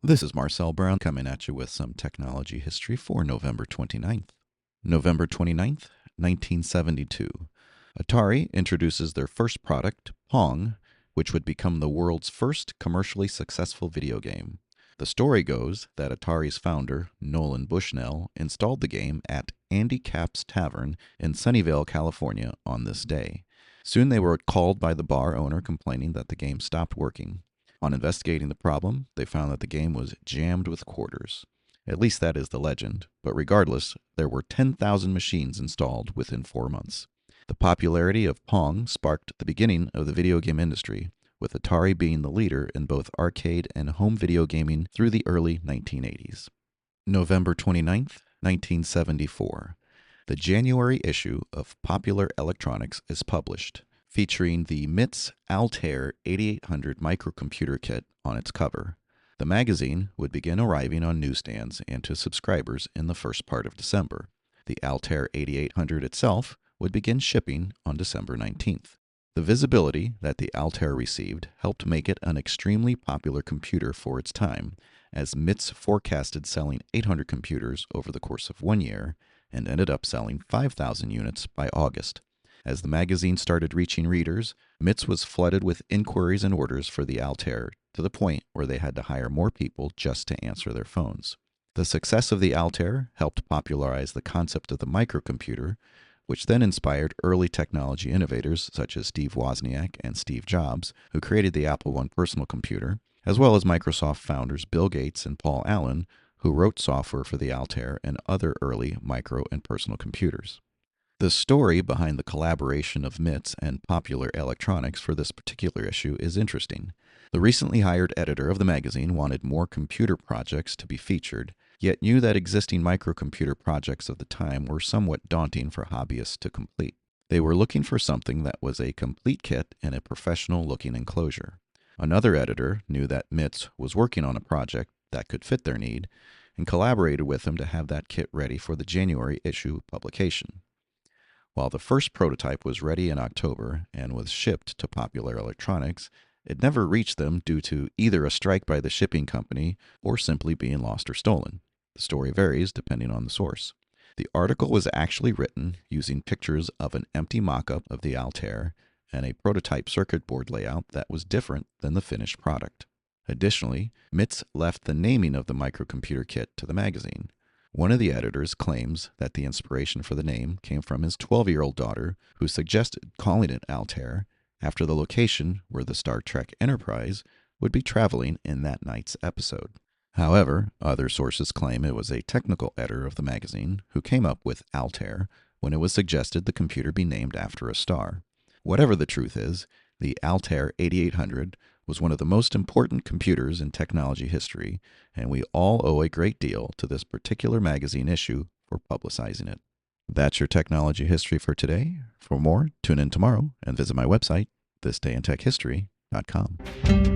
This is Marcel Brown coming at you with some technology history for November 29th. November 29th, 1972. Atari introduces their first product, Pong, which would become the world's first commercially successful video game. The story goes that Atari's founder, Nolan Bushnell, installed the game at Andy Capp's Tavern in Sunnyvale, California on this day. Soon they were called by the bar owner complaining that the game stopped working. On investigating the problem, they found that the game was jammed with quarters. At least that is the legend, but regardless, there were 10,000 machines installed within 4 months. The popularity of Pong sparked the beginning of the video game industry, with Atari being the leader in both arcade and home video gaming through the early 1980s. November 29th, 1974. The January issue of Popular Electronics is published, featuring the MIT's Altair 8800 microcomputer kit on its cover. The magazine would begin arriving on newsstands and to subscribers in the first part of December. The Altair 8800 itself would begin shipping on December 19th. The visibility that the Altair received helped make it an extremely popular computer for its time, as MIT's forecasted selling 800 computers over the course of 1 year and ended up selling 5,000 units by August. As the magazine started reaching readers, MIT's was flooded with inquiries and orders for the Altair, to the point where they had to hire more people just to answer their phones. The success of the Altair helped popularize the concept of the microcomputer, which then inspired early technology innovators such as Steve Wozniak and Steve Jobs, who created the Apple I personal computer, as well as Microsoft founders Bill Gates and Paul Allen, who wrote software for the Altair and other early micro and personal computers. The story behind the collaboration of MIT's and Popular Electronics for this particular issue is interesting. The recently hired editor of the magazine wanted more computer projects to be featured, yet knew that existing microcomputer projects of the time were somewhat daunting for hobbyists to complete. They were looking for something that was a complete kit in a professional-looking enclosure. Another editor knew that MIT's was working on a project that could fit their need, and collaborated with them to have that kit ready for the January issue publication. While the first prototype was ready in October and was shipped to Popular Electronics, it never reached them due to either a strike by the shipping company or simply being lost or stolen. The story varies depending on the source. The article was actually written using pictures of an empty mock-up of the Altair and a prototype circuit board layout that was different than the finished product. Additionally, MIT's left the naming of the microcomputer kit to the magazine. One of the editors claims that the inspiration for the name came from his 12-year-old daughter, who suggested calling it Altair after the location where the Star Trek Enterprise would be traveling in that night's episode. However, other sources claim it was a technical editor of the magazine who came up with Altair when it was suggested the computer be named after a star. Whatever the truth is, the Altair 8800 was one of the most important computers in technology history, and we all owe a great deal to this particular magazine issue for publicizing it. That's your technology history for today. For more, tune in tomorrow and visit my website, thisdayintechhistory.com.